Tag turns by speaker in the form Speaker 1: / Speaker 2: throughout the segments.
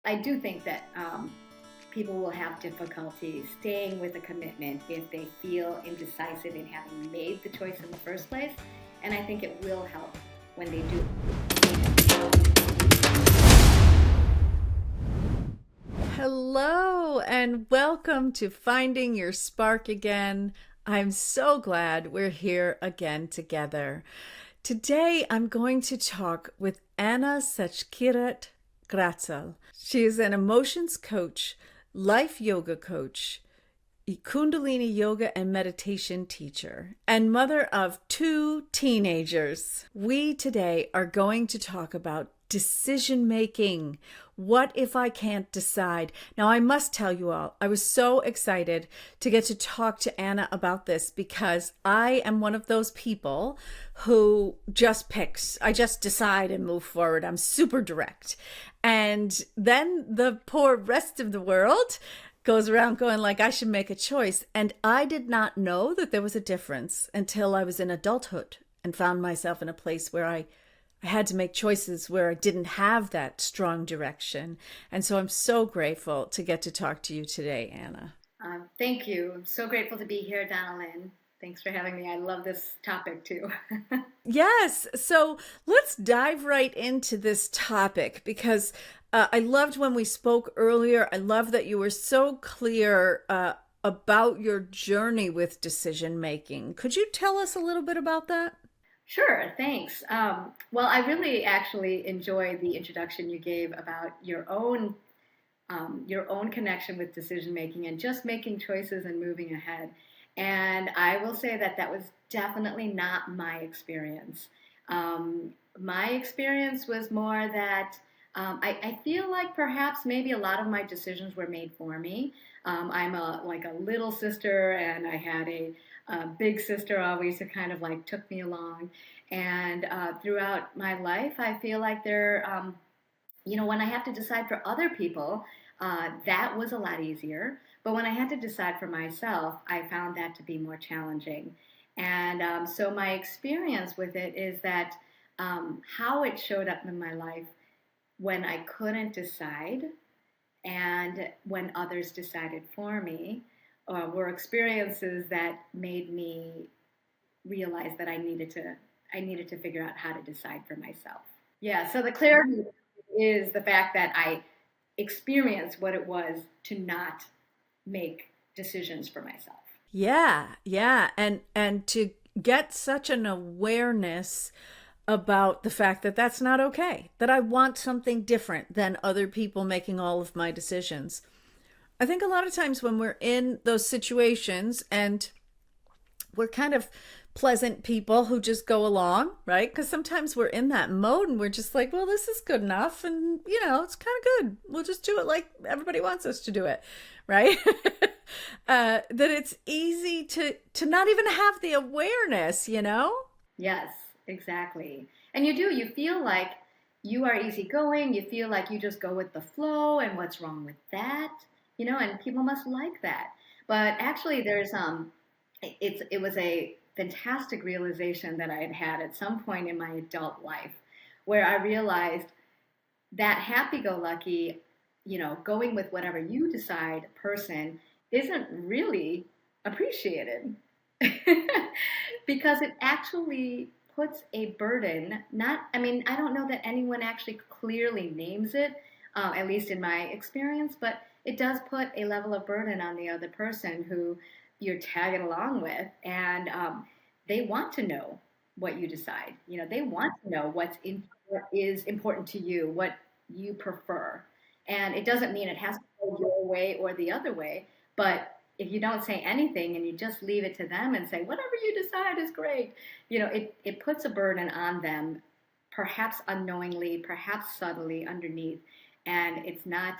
Speaker 1: I do think that people will have difficulty staying with a commitment if they feel indecisive in having made the choice in the first place. And I think it will help when they do.
Speaker 2: Hello, and welcome to Finding Your Spark Again. I'm so glad we're here again together. Today, I'm going to talk with Anna Gratzl. She is an emotions coach, life yoga coach, Kundalini yoga and meditation teacher, and mother of 2 teenagers. We today are going to talk about decision making. What if I can't decide? Now, I must tell you all, I was so excited to get to talk to Anna about this because I am one of those people who just picks. I just decide and move forward. I'm super direct. And then the poor rest of the world goes around going like, I should make a choice. And I did not know that there was a difference until I was in adulthood and found myself in a place where I had to make choices where I didn't have that strong direction. And so I'm so grateful to get to talk to you today, Anna.
Speaker 1: Thank you. I'm so grateful to be here, Donnalynn. Thanks for having me. I love this topic too.
Speaker 2: Yes. So let's dive right into this topic because I loved when we spoke earlier. I love that you were so clear about your journey with decision making. Could you tell us a little bit about that?
Speaker 1: Sure, thanks. Well, I really actually enjoyed the introduction you gave about your own connection with decision making and just making choices and moving ahead. And I will say that that was definitely not my experience. My experience was more that I feel like perhaps maybe a lot of my decisions were made for me. I'm like a little sister, and I had a big sister always who kind of like took me along. And throughout my life, I feel like when I have to decide for other people, that was a lot easier. But when I had to decide for myself, I found that to be more challenging. And so my experience with it is that how it showed up in my life when I couldn't decide and when others decided for me were experiences that made me realize that I needed to figure out how to decide for myself. Yeah, so the clarity is the fact that I experienced what it was to not make decisions for myself.
Speaker 2: Yeah. And to get such an awareness about the fact that that's not okay, that I want something different than other people making all of my decisions. I think a lot of times when we're in those situations and we're kind of pleasant people who just go along, right? Because sometimes we're in that mode and we're just like, well, this is good enough. And, it's kind of good. We'll just do it like everybody wants us to do it, right? That it's easy to not even have the awareness.
Speaker 1: Yes, exactly. And you feel like you are easygoing, you feel like you just go with the flow, and what's wrong with that? And people must like that. But actually it was a fantastic realization that I had had at some point in my adult life where I realized that happy-go-lucky, going with whatever you decide person isn't really appreciated because it actually puts a burden. I don't know that anyone actually clearly names it, at least in my experience, but it does put a level of burden on the other person who you're tagging along with, and they want to know what you decide. They want to know what is important to you, what you prefer. And it doesn't mean it has to go your way or the other way, but if you don't say anything and you just leave it to them and say, whatever you decide is great, it puts a burden on them, perhaps unknowingly, perhaps subtly underneath, and it's not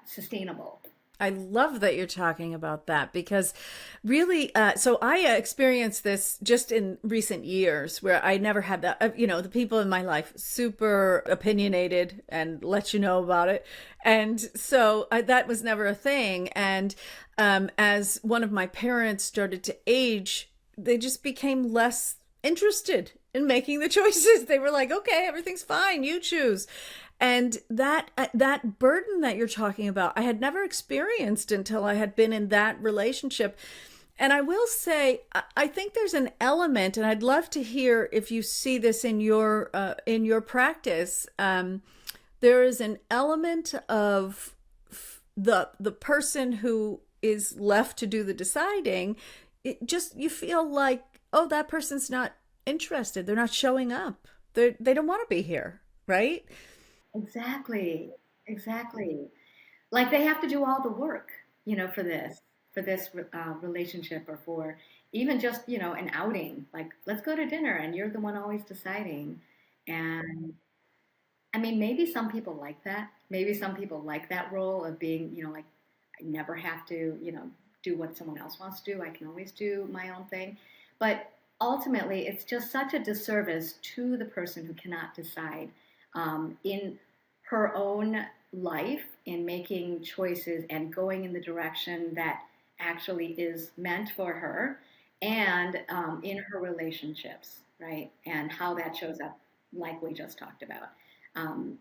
Speaker 1: sustainable.
Speaker 2: I love that you're talking about that because really, so I experienced this just in recent years where I never had that, the people in my life super opinionated and let you know about it. And so that was never a thing. And as one of my parents started to age, they just became less interested in making the choices. They were like, okay, everything's fine, you choose. And that burden that you're talking about, I had never experienced until I had been in that relationship. And I will say, I think there's an element, and I'd love to hear if you see this in your practice. There is an element of the person who is left to do the deciding. It just, you feel like, oh, that person's not interested. They're not showing up. They don't want to be here, right?
Speaker 1: Exactly. Exactly. Like they have to do all the work, for this relationship, or for even just, an outing. Like, let's go to dinner, and you're the one always deciding. And I mean, maybe some people like that. Maybe some people like that role of being, like, I never have to, do what someone else wants to do. I can always do my own thing. But ultimately, it's just such a disservice to the person who cannot decide in her own life, in making choices and going in the direction that actually is meant for her, and in her relationships, right? And how that shows up, like we just talked about. Um,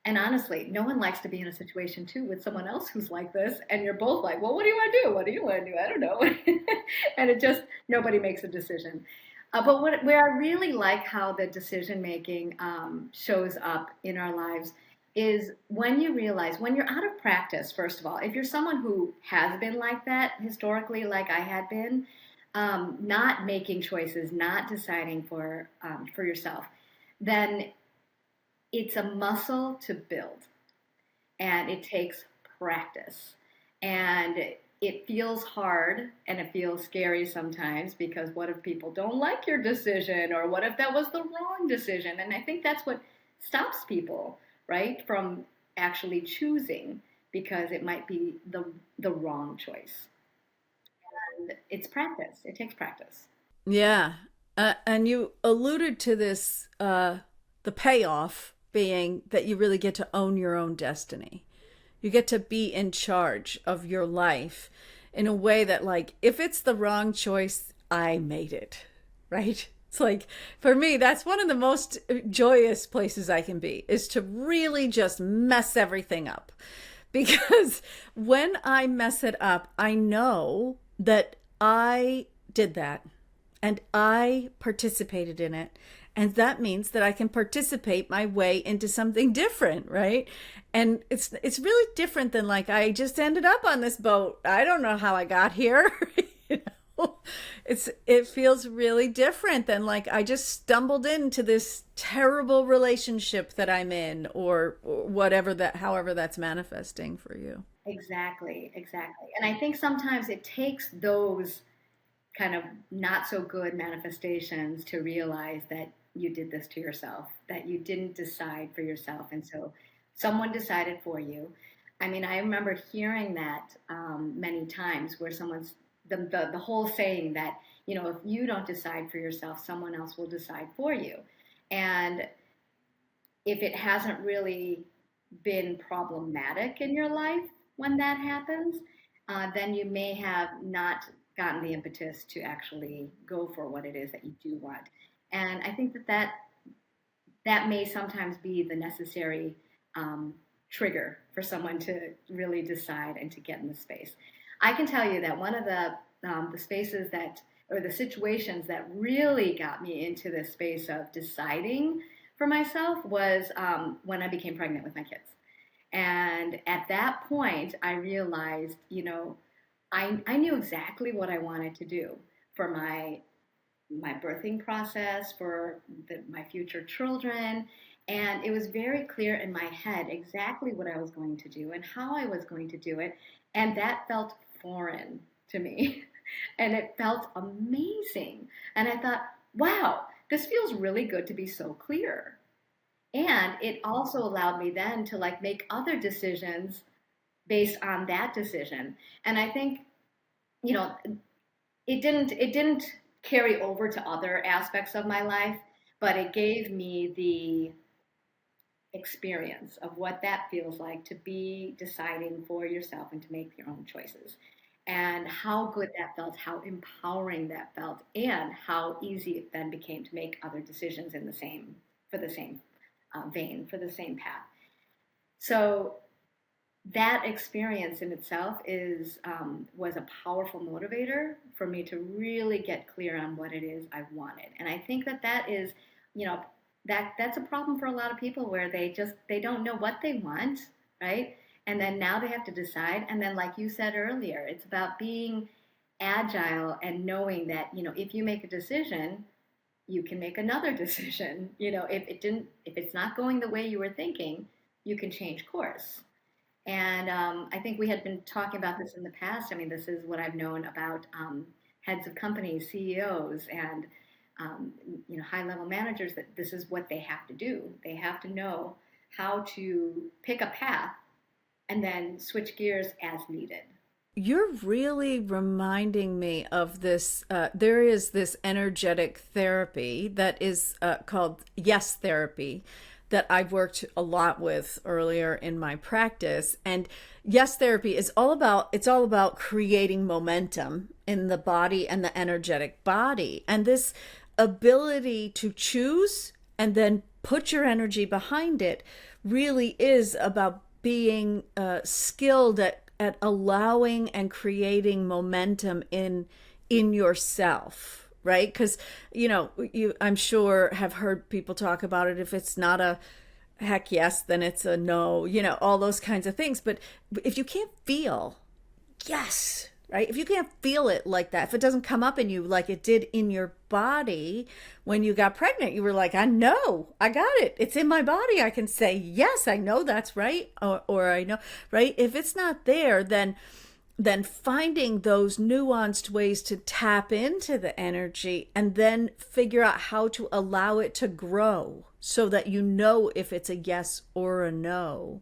Speaker 1: and honestly, no one likes to be in a situation too with someone else who's like this, and you're both like, "Well, what do you want to do? What do you want to do? I don't know." And it just, nobody makes a decision. But where I really like how the decision making shows up in our lives is when you realize, when you're out of practice. First of all, if you're someone who has been like that historically, like I had been, not making choices, not deciding for yourself, then it's a muscle to build, and it takes practice. And it feels hard, and it feels scary sometimes, because what if people don't like your decision, or what if that was the wrong decision? And I think that's what stops people, right, from actually choosing, because it might be the wrong choice. And it's practice. It takes practice.
Speaker 2: Yeah. And you alluded to this, the payoff being that you really get to own your own destiny. You get to be in charge of your life in a way that, like, if it's the wrong choice, I made it, right? It's like, for me, that's one of the most joyous places I can be, is to really just mess everything up. Because when I mess it up, I know that I did that and I participated in it. And that means that I can participate my way into something different, right? And it's really different than, like, I just ended up on this boat. I don't know how I got here. you know? It feels really different than, like, I just stumbled into this terrible relationship that I'm in, or whatever that, however that's manifesting for you.
Speaker 1: Exactly, exactly. And I think sometimes it takes those kind of not so good manifestations to realize that you did this to yourself, that you didn't decide for yourself. And so someone decided for you. I mean, I remember hearing that many times, where someone's, the whole saying that, if you don't decide for yourself, someone else will decide for you. And if it hasn't really been problematic in your life when that happens, then you may have not gotten the impetus to actually go for what it is that you do want. And I think that may sometimes be the necessary um, trigger for someone to really decide and to get in the space. I can tell you that one of the spaces that, or the situations that really got me into this space of deciding for myself was when I became pregnant with my kids. And at that point, I realized, I knew exactly what I wanted to do for my birthing process, for my future children. And it was very clear in my head exactly what I was going to do and how I was going to do it. And that felt foreign to me. And it felt amazing. And I thought, wow, this feels really good to be so clear. And it also allowed me then to, like, make other decisions based on that decision. And I think, you know, it didn't carry over to other aspects of my life, but it gave me the experience of what that feels like to be deciding for yourself and to make your own choices, and how good that felt, how empowering that felt, and how easy it then became to make other decisions in the same for the same vein, for the same path. So that experience in itself was a powerful motivator for me to really get clear on what it is I wanted. And I think that is, that's a problem for a lot of people, where they don't know what they want, right? And then now they have to decide. And then, like you said earlier, it's about being agile and knowing that, if you make a decision, you can make another decision. If it's not going the way you were thinking, you can change course. And I think we had been talking about this in the past. I mean, this is what I've known about heads of companies, CEOs, and high-level managers, that this is what they have to do. They have to know how to pick a path and then switch gears as needed.
Speaker 2: You're really reminding me of this. There is this energetic therapy that is called yes therapy, that I've worked a lot with earlier in my practice. And yes therapy is all about creating momentum in the body and the energetic body. And this ability to choose and then put your energy behind it really is about being skilled at allowing and creating momentum in yourself. Right? Because, I'm sure have heard people talk about it. If it's not a heck yes, then it's a no, all those kinds of things. But if you can't feel yes, right? If you can't feel it like that, if it doesn't come up in you like it did in your body when you got pregnant, you were like, I know, I got it. It's in my body. I can say, yes, I know that's right. Or I know, right? If it's not there, then finding those nuanced ways to tap into the energy and then figure out how to allow it to grow so that if it's a yes or a no.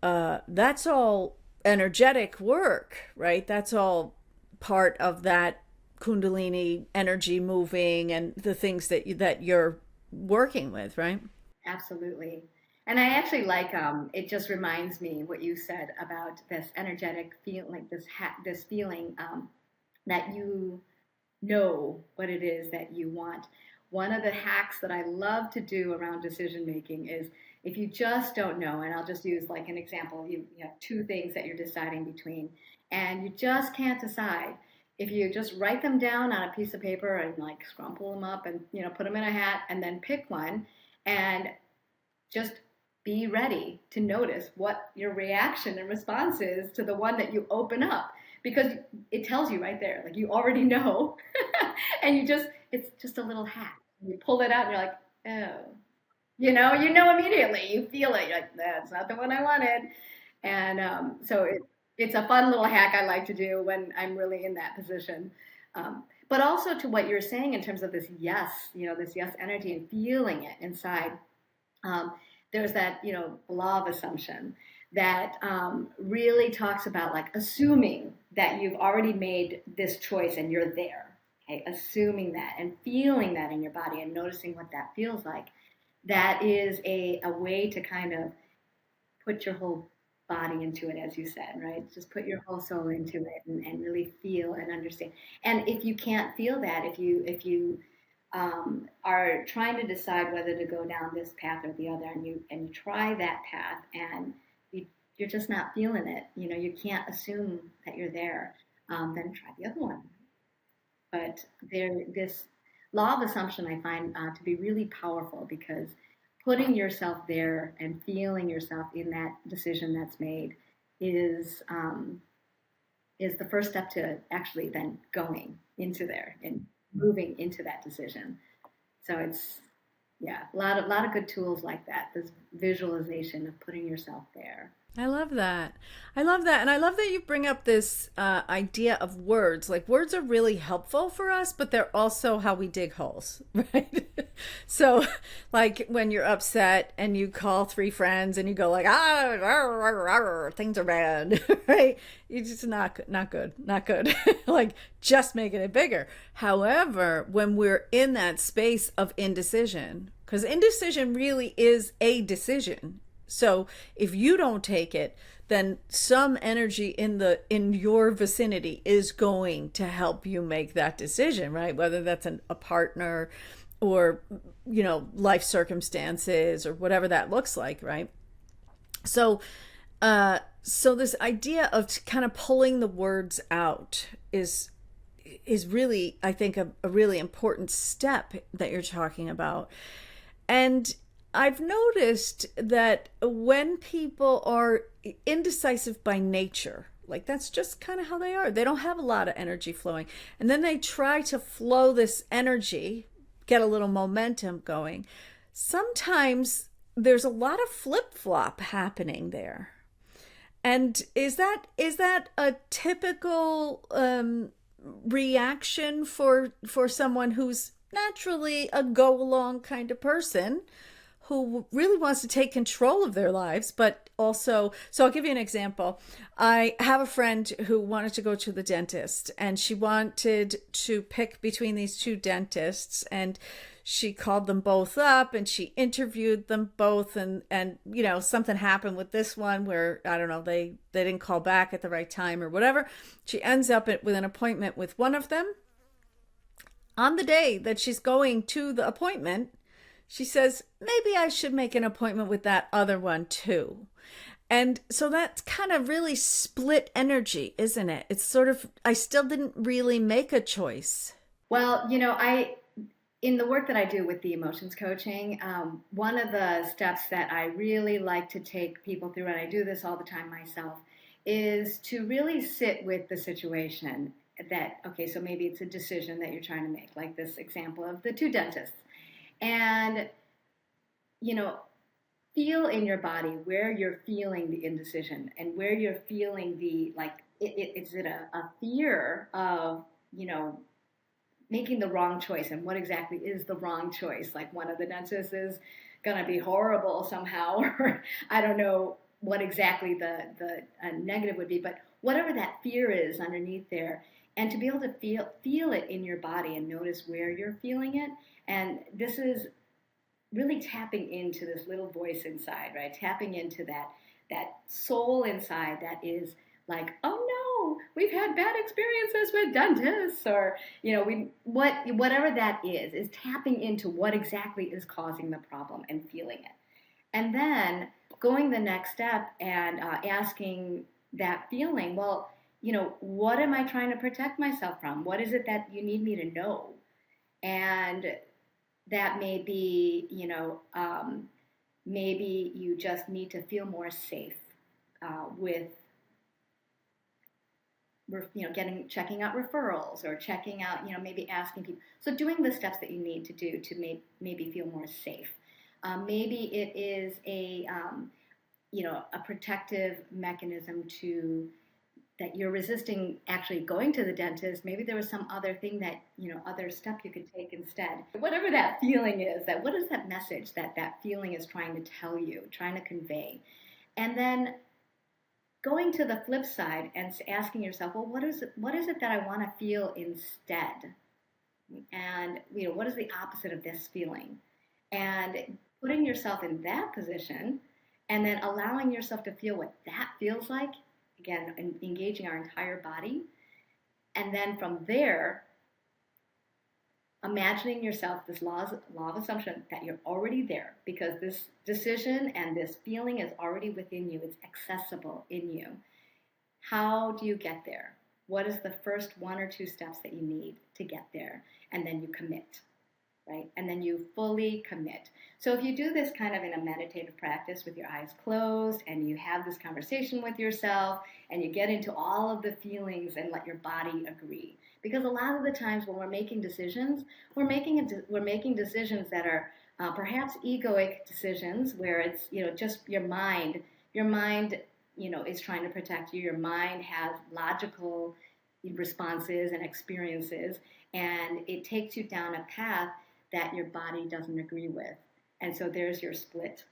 Speaker 2: That's all energetic work, right? That's all part of that Kundalini energy moving and the things that you're working with, right?
Speaker 1: Absolutely. And I actually like, it just reminds me what you said about this energetic feel, like this feeling that you know what it is that you want. One of the hacks that I love to do around decision making is, if you just don't know, and I'll just use like an example, you have two things that you're deciding between, and you just can't decide. If you just write them down on a piece of paper and like scrumple them up and put them in a hat, and then pick one, and just be ready to notice what your reaction and response is to the one that you open up, because it tells you right there, like you already know. And it's just a little hack. You pull it out and you're like, oh, you know immediately. You feel it. You're like, that's not the one I wanted. And so it's a fun little hack I like to do when I'm really in that position. But also to what you're saying in terms of this yes, this yes energy and feeling it inside. There's that, law of assumption that really talks about like assuming that you've already made this choice and you're there. Okay, assuming that and feeling that in your body and noticing what that feels like. That is a way to kind of put your whole body into it, as you said, right? Just put your whole soul into it and really feel and understand. And if you can't feel that, if you are trying to decide whether to go down this path or the other, and you try that path and you're just not feeling it, you can't assume that you're there, then try the other one. But this law of assumption I find to be really powerful, because putting yourself there and feeling yourself in that decision that's made is the first step to actually then going into there and moving into that decision. So it's a lot of good tools like that. This visualization of putting yourself there.
Speaker 2: I love that. And I love that you bring up this idea of words. Like, words are really helpful for us, but they're also how we dig holes, right? So like when you're upset and you call 3 friends and you go like, things are bad, right? It's just not good. Like, just making it bigger. However, when we're in that space of indecision, because indecision really is a decision. So if you don't take it, then some energy in your vicinity is going to help you make that decision, right? Whether that's a partner or, life circumstances or whatever that looks like, right? So this idea of kind of pulling the words out is really, I think, a really important step that you're talking about. And I've noticed that when people are indecisive by nature, like that's just kind of how they are. They don't have a lot of energy flowing. And then they try to flow this energy, get a little momentum going. Sometimes there's a lot of flip-flop happening there. And is that a typical reaction for someone who's naturally a go along kind of person who really wants to take control of their lives, but also, so I'll give you an example. I have a friend who wanted to go to the dentist, and she wanted to pick between these two dentists, and she called them both up and she interviewed them both, and something happened with this one where, I don't know, they didn't call back at the right time or whatever. She ends up with an appointment with one of them. On the day that she's going to the appointment, she says, maybe I should make an appointment with that other one too. And so that's kind of really split energy, isn't it? It's sort of, I still didn't really make a choice.
Speaker 1: Well, in the work that I do with the emotions coaching, one of the steps that I really like to take people through, and I do this all the time myself, is to really sit with the situation that, okay, so maybe it's a decision that you're trying to make, like this example of the two dentists. And, feel in your body where you're feeling the indecision and where you're feeling the, like, is it a fear of, making the wrong choice, and what exactly is the wrong choice? Like one of the dentists is going to be horrible somehow, or I don't know what exactly the negative would be, but whatever that fear is underneath there, and to be able to feel it in your body and notice where you're feeling it. And this is really tapping into this little voice inside, right? Tapping into that soul inside that is like, oh no, we've had bad experiences with dentists, or whatever that is tapping into what exactly is causing the problem and feeling it, and then going the next step and asking that feeling, well, what am I trying to protect myself from? What is it that you need me to know? And that may be, maybe you just need to feel more safe with checking out referrals, or checking out, maybe asking people. So doing the steps that you need to do to maybe feel more safe. Maybe it is a protective mechanism that you're resisting actually going to the dentist. Maybe there was some other thing that, other step you could take instead. Whatever that feeling is, what is that message that feeling is trying to tell you, trying to convey? And then going to the flip side and asking yourself, well, what is it that I want to feel instead? And, what is the opposite of this feeling? And putting yourself in that position, and then allowing yourself to feel what that feels like, again, engaging our entire body. And then from there, imagining yourself, this law of assumption, that you're already there, because this decision and this feeling is already within you. It's accessible in you. How do you get there? What is the first one or two steps that you need to get there? And then you commit, right? And then you fully commit. So if you do this kind of in a meditative practice with your eyes closed, and you have this conversation with yourself, and you get into all of the feelings and let your body agree. Because a lot of the times when we're making decisions, we're making decisions that are perhaps egoic decisions, where it's, just your mind. Your mind, is trying to protect you. Your mind has logical responses and experiences, and it takes you down a path that your body doesn't agree with. And so there's your split.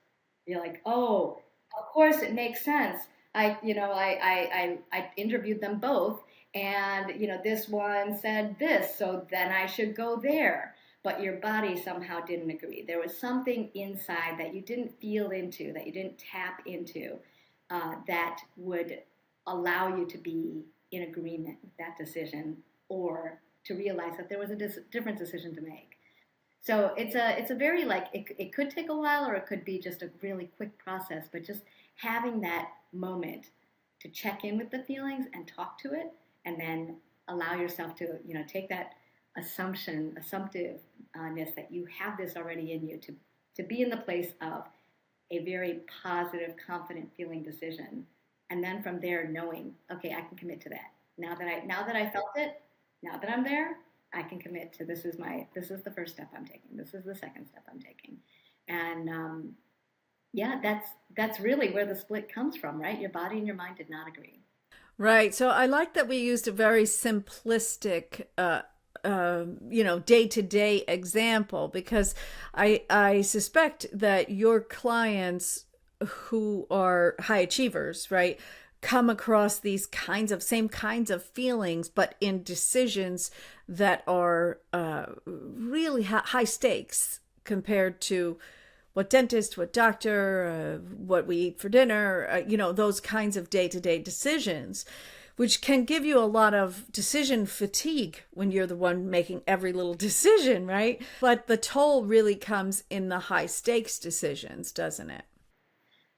Speaker 1: You're like, oh, of course it makes sense. I interviewed them both, and this one said this, so then I should go there. But your body somehow didn't agree. There was something inside that you didn't feel into, that you didn't tap into, that would allow you to be in agreement with that decision, or to realize that there was a different decision to make. So it's a very like it could take a while or it could be just a really quick process, but just having that moment to check in with the feelings and talk to it, and then allow yourself to take that assumptiveness that you have this already in you to be in the place of a very positive, confident feeling decision, and then from there knowing, okay, I can commit to that. Now that I felt it, now that I'm there, I can commit to this is the first step I'm taking. This is the second step I'm taking, and yeah, that's really where the split comes from, right? Your body and your mind did not agree.
Speaker 2: Right. So I like that we used a very simplistic, day-to-day example, because I suspect that your clients who are high achievers, right, come across these same kinds of feelings, but in decisions that are really high stakes compared to what dentist, what doctor, what we eat for dinner, those kinds of day-to-day decisions, which can give you a lot of decision fatigue when you're the one making every little decision, right? But the toll really comes in the high stakes decisions, doesn't it?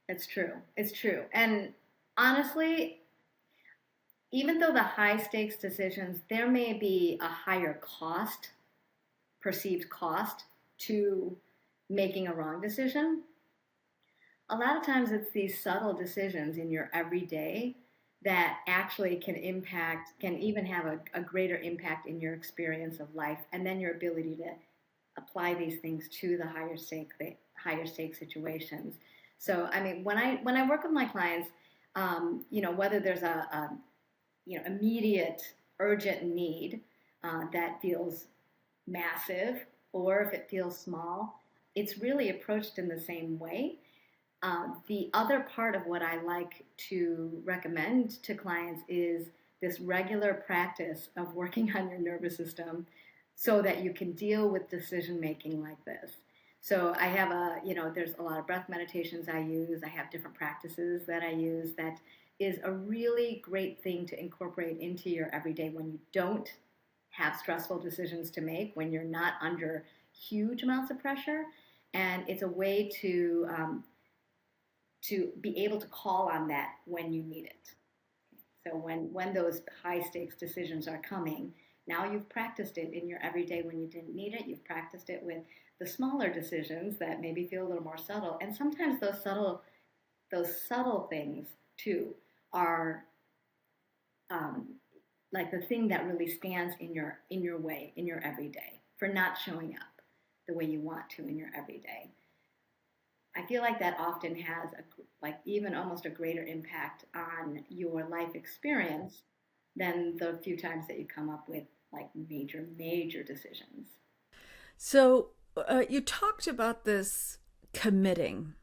Speaker 1: It's true. It's true. And honestly, even though the high stakes decisions, there may be a higher cost, perceived cost to making a wrong decision. A lot of times it's these subtle decisions in your everyday that actually can even have a greater impact in your experience of life, and then your ability to apply these things to the higher stake situations. So, I mean, when I work with my clients, whether there's a immediate, urgent need that feels massive, or if it feels small, it's really approached in the same way. The other part of what I like to recommend to clients is this regular practice of working on your nervous system so that you can deal with decision making like this. So I have there's a lot of breath meditations I use. I have different practices that I use that is a really great thing to incorporate into your everyday when you don't have stressful decisions to make, when you're not under huge amounts of pressure. And it's a way to be able to call on that when you need it. So when those high stakes decisions are coming, now you've practiced it in your everyday when you didn't need it. You've practiced it with the smaller decisions that maybe feel a little more subtle. And sometimes those subtle things too are like the thing that really stands in your way in your everyday for not showing up the way you want to in your everyday. I feel like that often has like even almost a greater impact on your life experience than the few times that you come up with like major decisions.
Speaker 2: So you talked about this committing.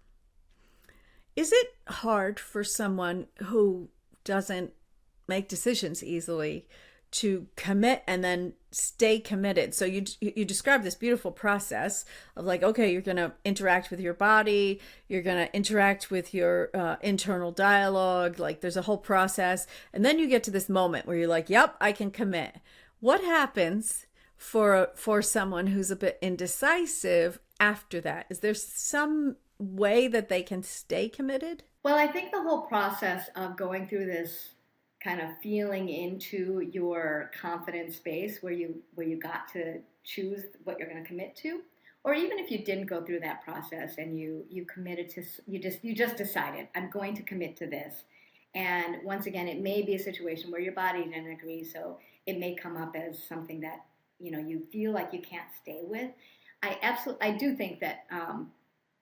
Speaker 2: Is it hard for someone who doesn't make decisions easily to commit and then stay committed? So you describe this beautiful process of like, okay, you're going to interact with your body, you're going to interact with your internal dialogue, like there's a whole process, and then you get to this moment where you're like, yep, I can commit. What happens for someone who's a bit indecisive after that? Is there some way that they can stay committed?
Speaker 1: Well, I think the whole process of going through this kind of feeling into your confidence space where you got to choose what you're going to commit to, or even if you didn't go through that process and you committed to you just decided I'm going to commit to this. And once again, it may be a situation where your body didn't agree, so it may come up as something that you feel like you can't stay with. I do think that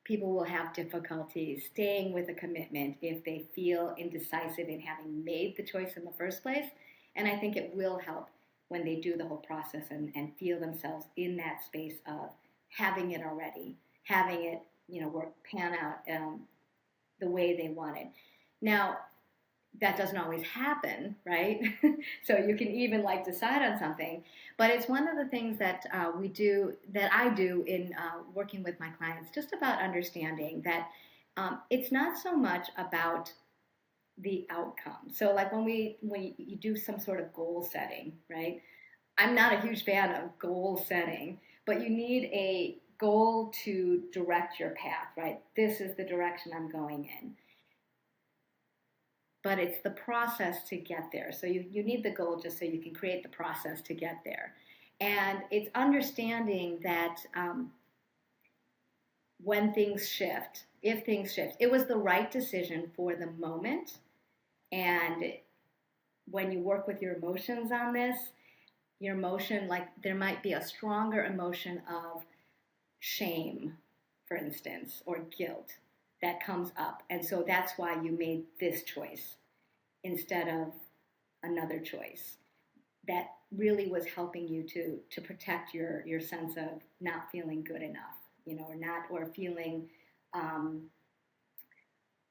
Speaker 1: people will have difficulty staying with a commitment if they feel indecisive in having made the choice in the first place. And I think it will help when they do the whole process and feel themselves in that space of having it already, having it, work, pan out the way they want it. Now, that doesn't always happen, right? So you can even like decide on something, but it's one of the things that I do in working with my clients, just about understanding that it's not so much about the outcome. So like when you do some sort of goal setting, right? I'm not a huge fan of goal setting, but you need a goal to direct your path, right? This is the direction I'm going in. But it's the process to get there. So you need the goal just so you can create the process to get there. And it's understanding that when things shift, if things shift, it was the right decision for the moment. And when you work with your emotions on this, your emotion, like there might be a stronger emotion of shame, for instance, or guilt that comes up. And so that's why you made this choice instead of another choice that really was helping you to protect your sense of not feeling good enough, or not, or feeling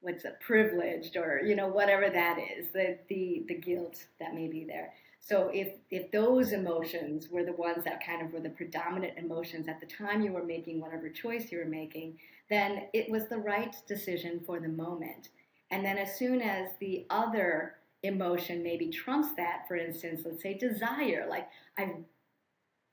Speaker 1: what's a privileged, or whatever that is, the guilt that may be there. So if those emotions were the ones that kind of were the predominant emotions at the time you were making whatever choice you were making, then it was the right decision for the moment. And then as soon as the other emotion maybe trumps that, for instance, let's say desire, like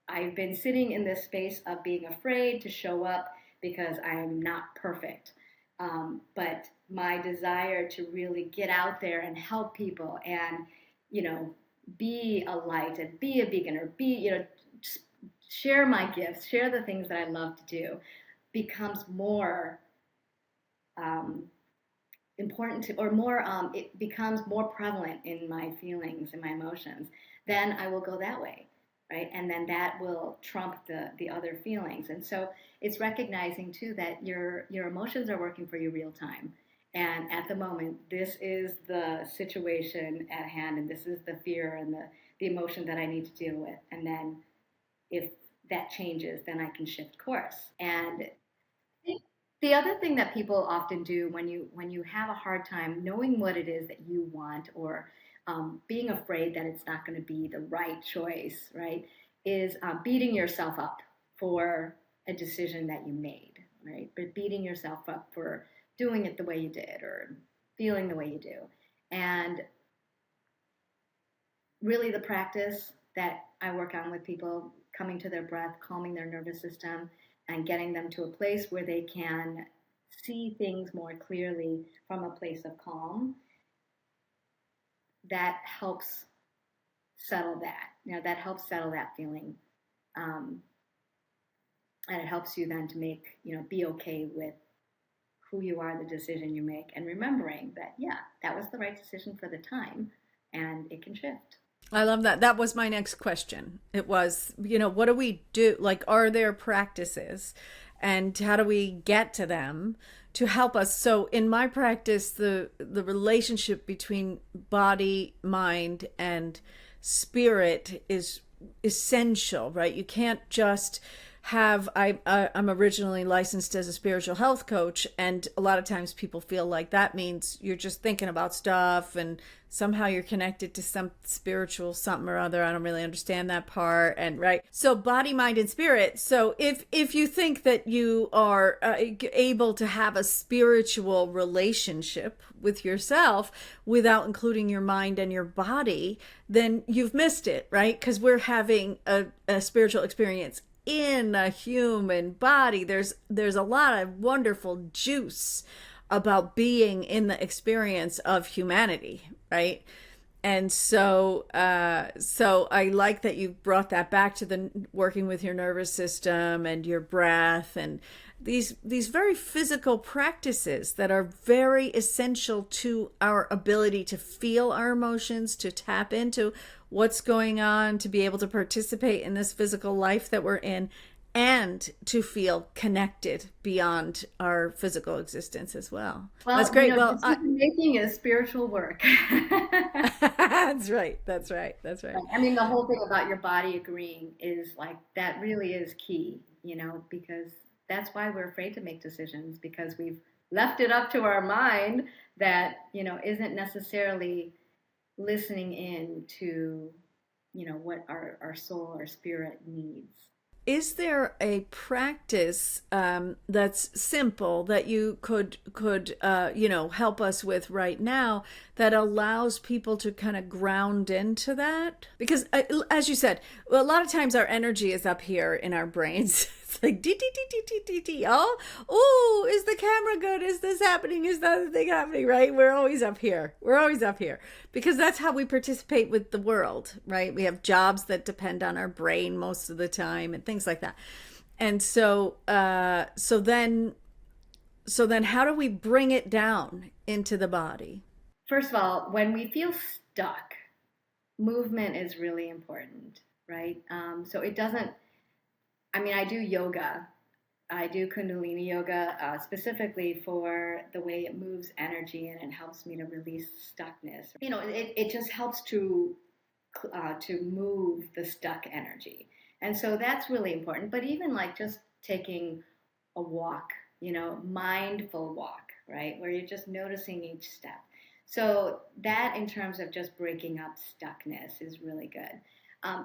Speaker 1: I've been sitting in this space of being afraid to show up because I'm not perfect. But my desire to really get out there and help people and, be a light and be a beacon, or share my gifts, share the things that I love to do, becomes more important to, or more, it becomes more prevalent in my feelings and my emotions, then I will go that way. Right? And then that will trump the other feelings. And so it's recognizing too that your emotions are working for you real time. And at the moment, this is the situation at hand, and this is the fear and the emotion that I need to deal with. And then if that changes, then I can shift course. And the other thing that people often do when you have a hard time knowing what it is that you want, or being afraid that it's not going to be the right choice, right, is beating yourself up for a decision that you made, right? But beating yourself up for doing it the way you did, or feeling the way you do. And really the practice that I work on with people, coming to their breath, calming their nervous system, and getting them to a place where they can see things more clearly from a place of calm, that helps settle that. That helps settle that feeling. And it helps you then to make, be okay with who you are, the decision you make, and remembering that, yeah, that was the right decision for the time, and it can shift.
Speaker 2: I love that. That was my next question. It was, what do we do? Like, are there practices, and how do we get to them to help us? So in my practice, the relationship between body, mind, and spirit is essential, right? You can't just have, I'm originally licensed as a spiritual health coach, and a lot of times people feel like that means you're just thinking about stuff and somehow you're connected to some spiritual something or other. I don't really understand that part. And right, so body, mind, and spirit. So if you think that you are able to have a spiritual relationship with yourself without including your mind and your body, then you've missed it, right? Because we're having a spiritual experience in a human body. There's a lot of wonderful juice about being in the experience of humanity, right? And so I like that you brought that back to the working with your nervous system and your breath, and these very physical practices that are very essential to our ability to feel our emotions, to tap into what's going on, to be able to participate in this physical life that we're in, and to feel connected beyond our physical existence as well.
Speaker 1: Well,
Speaker 2: That's great. Well,
Speaker 1: decision making is spiritual work.
Speaker 2: that's right. That's right. That's right.
Speaker 1: I mean, the whole thing about your body agreeing is like, that really is key, because that's why we're afraid to make decisions, because we've left it up to our mind that, isn't necessarily listening in to, what our soul, our spirit needs.
Speaker 2: Is there a practice that's simple that you could help us with right now that allows people to kind of ground into that? Because as you said, a lot of times our energy is up here in our brains. It's like dee dee dee dee dee dee dee. Oh, is the camera good? Is this happening? Is that thing happening? Right? We're always up here. We're always up here because that's how we participate with the world, right? We have jobs that depend on our brain most of the time and things like that. And so then how do we bring it down into the body?
Speaker 1: First of all, when we feel stuck, movement is really important, right? So it doesn't, I mean, I do yoga. I do Kundalini yoga specifically for the way it moves energy and it helps me to release stuckness. It just helps to move the stuck energy. And so that's really important. But even like just taking a walk, mindful walk, right? Where you're just noticing each step. So that in terms of just breaking up stuckness is really good.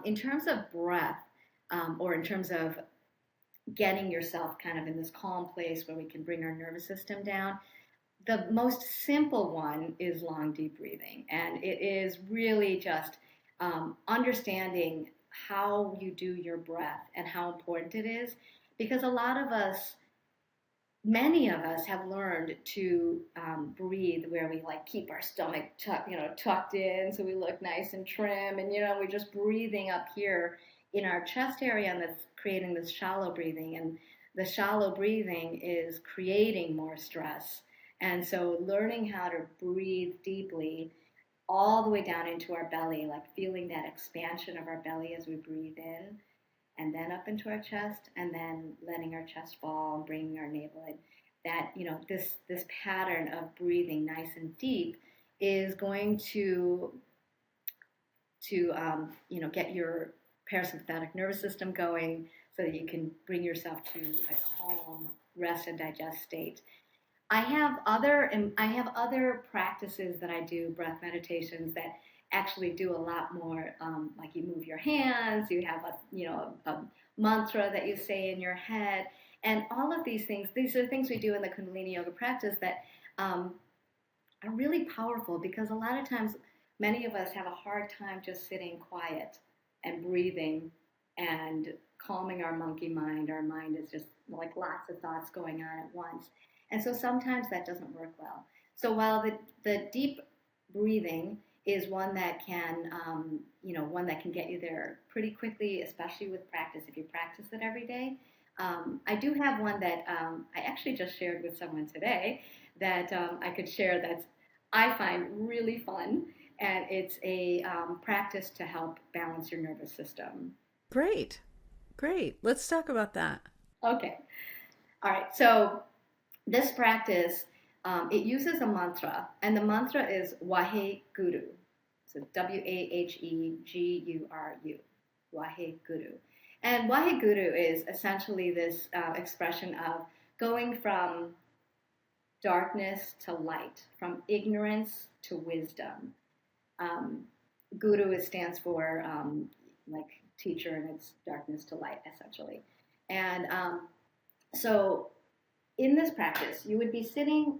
Speaker 1: In terms of breath, or in terms of getting yourself kind of in this calm place where we can bring our nervous system down, the most simple one is long, deep breathing. And it is really just understanding how you do your breath and how important it is. Because many of us have learned to breathe where we like keep our stomach tucked in so we look nice and trim. And, we're just breathing up here in our chest area, and that's creating this shallow breathing. And the shallow breathing is creating more stress. And so learning how to breathe deeply all the way down into our belly, like feeling that expansion of our belly as we breathe in, and then up into our chest, and then letting our chest fall and bringing our navel in. That, this pattern of breathing nice and deep is going to get your parasympathetic nervous system going so that you can bring yourself to a calm rest and digest state. I have other practices that I do, breath meditations, that actually do a lot more. Like you move your hands, you have a mantra that you say in your head, and all of these things. These are things we do in the Kundalini yoga practice that are really powerful, because a lot of times many of us have a hard time just sitting quiet and breathing and calming our monkey mind. Our mind is just like lots of thoughts going on at once. And so sometimes that doesn't work well. So while the deep breathing is one that can, get you there pretty quickly, especially with practice, if you practice it every day. I do have one that I actually just shared with someone today that I could share that I find really fun. And it's a practice to help balance your nervous system.
Speaker 2: Great. Let's talk about that.
Speaker 1: Okay. All right. So this practice, it uses a mantra, and the mantra is Waheguru. So Waheguru, Waheguru. And Waheguru is essentially this expression of going from darkness to light, from ignorance to wisdom. Guru stands for like teacher, and it's darkness to light, essentially. And so in this practice, you would be sitting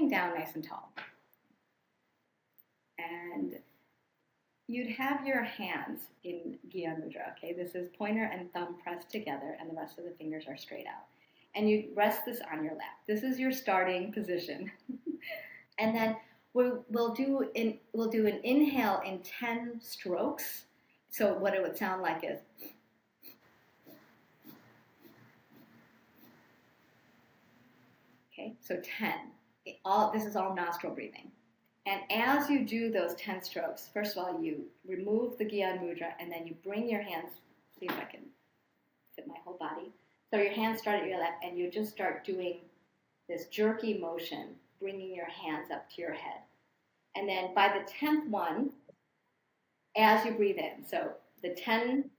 Speaker 1: down nice and tall, and you'd have your hands in Gyan Mudra. Okay, this is pointer and thumb pressed together, and the rest of the fingers are straight out. And you rest this on your lap. This is your starting position, and then we'll do an inhale in 10 strokes. So what it would sound like is, okay, so 10. This is all nostril breathing. And as you do those 10 strokes, first of all, you remove the Gyan Mudra, and then you bring your hands, see if I can fit my whole body. So your hands start at your lap, and you just start doing this jerky motion, bringing your hands up to your head. And then by the 10th one, as you breathe in, so the 10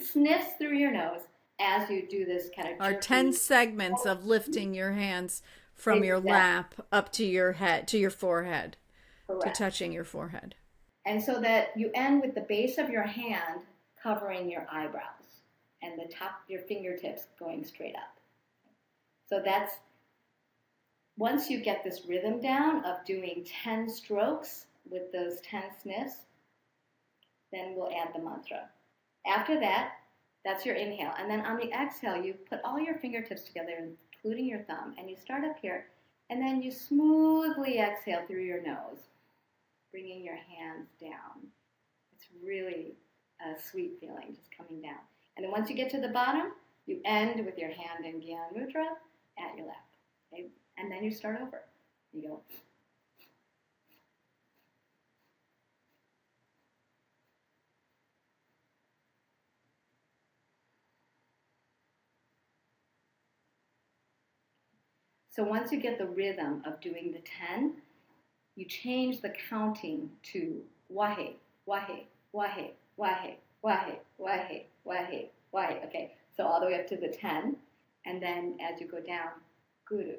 Speaker 1: sniffs through your nose as you do this kind of jerky.
Speaker 2: Our 10 segments of lifting your hands from your lap up to your head, to your forehead,
Speaker 1: Correct.
Speaker 2: to touching your forehead.
Speaker 1: And so that you end with the base of your hand covering your eyebrows and the top of your fingertips going straight up. So that's, once you get this rhythm down of doing 10 strokes with those 10 sniffs, then we'll add the mantra. After that, that's your inhale. And then on the exhale, you put all your fingertips together, including your thumb, and you start up here, and then you smoothly exhale through your nose, bringing your hands down. It's really a sweet feeling, just coming down. And then once you get to the bottom, you end with your hand in Gyan Mudra at your lap. Okay? And then you start over. You go. So once you get the rhythm of doing the 10, you change the counting to wahe, wahe, wahe, wahe, wahe, wahe, wahe, wahe. Okay, so all the way up to the 10, and then as you go down, guru.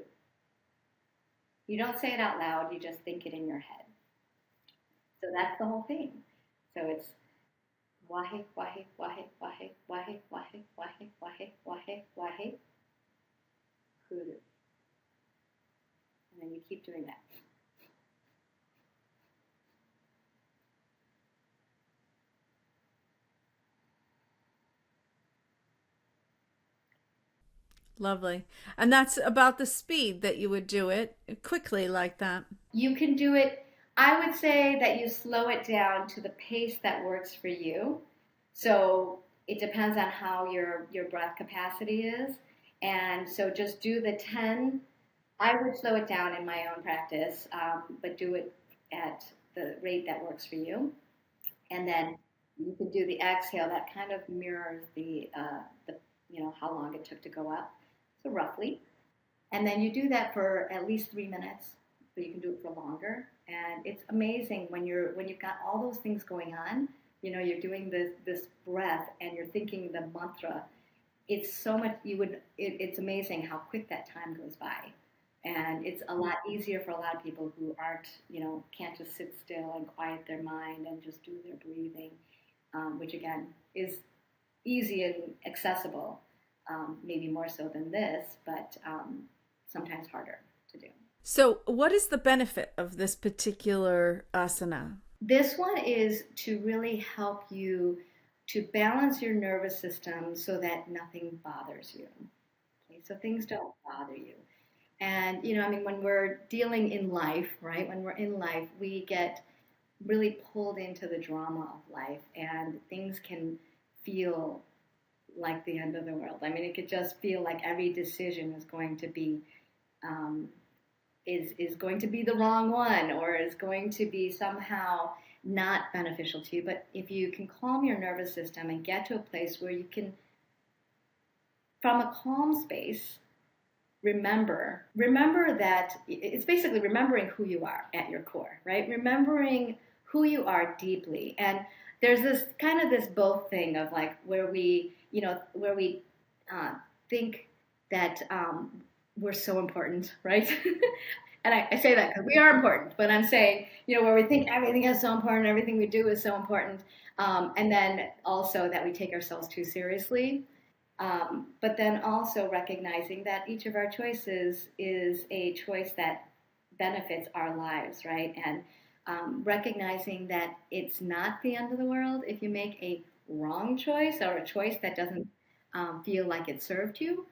Speaker 1: You don't say it out loud, you just think it in your head. So that's the whole thing. So it's wahe, wahe, wahe, wahe, wahe, wahe, wahe, wahe, wahe, wahe, guru. And then you keep doing that.
Speaker 2: Lovely. And that's about the speed that you would do it quickly like that.
Speaker 1: You can do it, I would say that you slow it down to the pace that works for you. So it depends on how your breath capacity is. And so just do the 10. I would slow it down in my own practice, but do it at the rate that works for you. And then you can do the exhale that kind of mirrors the how long it took to go up. So roughly. And then you do that for at least 3 minutes, but you can do it for longer. And it's amazing when you've got all those things going on. You're doing this breath and you're thinking the mantra. It's so much. It's amazing how quick that time goes by. And it's a lot easier for a lot of people who aren't, can't just sit still and quiet their mind and just do their breathing, which again is easy and accessible, maybe more so than this, but sometimes harder to do.
Speaker 2: So what is the benefit of this particular asana?
Speaker 1: This one is to really help you to balance your nervous system so that nothing bothers you. Okay, so things don't bother you. And, when we're dealing in life, right, when we're in life, we get really pulled into the drama of life and things can feel like the end of the world. It could just feel like every decision is going to be is going to be the wrong one or is going to be somehow not beneficial to you. But if you can calm your nervous system and get to a place where you can, from a calm space, remember that it's basically remembering who you are at your core, right? Remembering who you are deeply. And there's this both thing of like where we think that we're so important, right? And I say that because we are important, but I'm saying, where we think everything is so important, everything we do is so important, and then also that we take ourselves too seriously. But then also recognizing that each of our choices is a choice that benefits our lives, right? And recognizing that it's not the end of the world if you make a wrong choice or a choice that doesn't feel like it served you,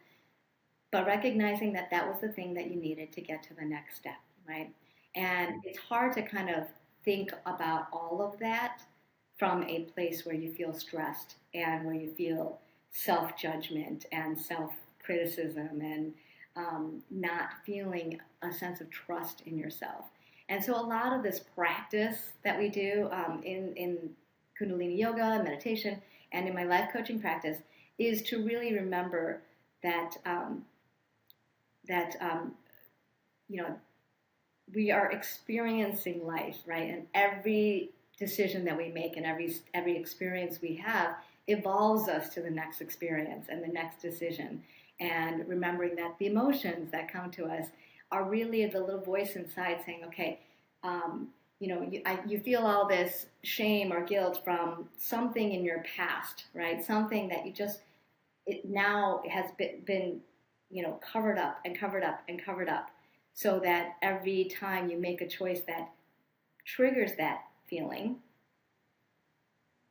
Speaker 1: but recognizing that that was the thing that you needed to get to the next step, right? And it's hard to kind of think about all of that from a place where you feel stressed and where you feel self-judgment and self-criticism and not feeling a sense of trust in yourself. And so a lot of this practice that we do in Kundalini yoga, meditation, and in my life coaching practice is to really remember that we are experiencing life, right? And every decision that we make and every experience we have evolves us to the next experience and the next decision. And remembering that the emotions that come to us are really the little voice inside saying, okay, you feel all this shame or guilt from something in your past, right? Something that it now has been covered up and covered up and covered up, so that every time you make a choice that triggers that feeling,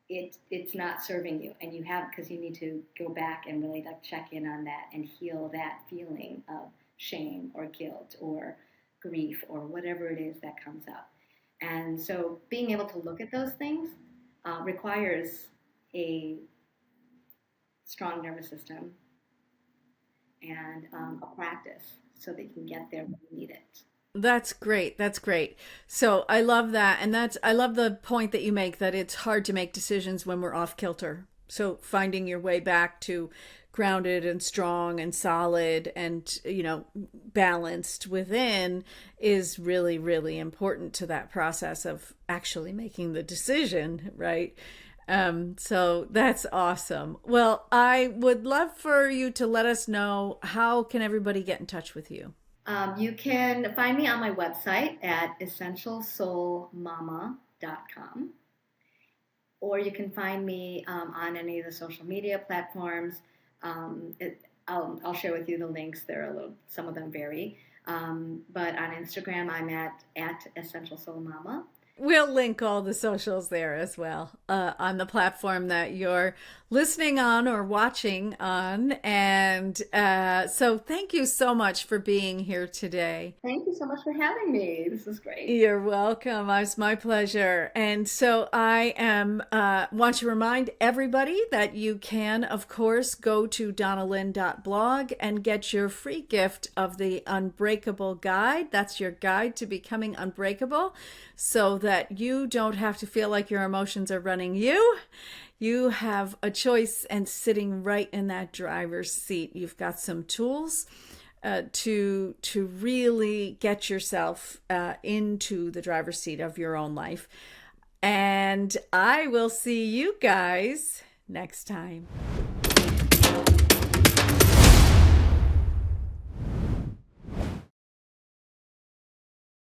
Speaker 1: it's not serving you, and because you need to go back and really check in on that and heal that feeling of shame or guilt or grief or whatever it is that comes up. And so being able to look at those things requires a strong nervous system and a practice so that you can get there when you need it.
Speaker 2: That's great. That's great. So I love that. And I love the point that you make that it's hard to make decisions when we're off kilter. So finding your way back to grounded and strong and solid and, balanced within is really, really important to that process of actually making the decision, right? So that's awesome. Well, I would love for you to let us know, how can everybody get in touch with you?
Speaker 1: You can find me on my website at essentialsoulmama.com, or you can find me on any of the social media platforms. I'll share with you the links. Some of them vary, but on Instagram I'm at essentialsoulmama.
Speaker 2: We'll link all the socials there as well, on the platform that you're listening on or watching on. And so thank you so much for being here today.
Speaker 1: Thank you so much for having me. This is great.
Speaker 2: You're welcome. It's my pleasure. And so I want to remind everybody that you can, of course, go to donnalynn.blog and get your free gift of the Unbreakable Guide. That's your guide to becoming unbreakable, so that you don't have to feel like your emotions are running you. You have a choice, and sitting right in that driver's seat, you've got some tools to really get yourself into the driver's seat of your own life. And I will see you guys next time.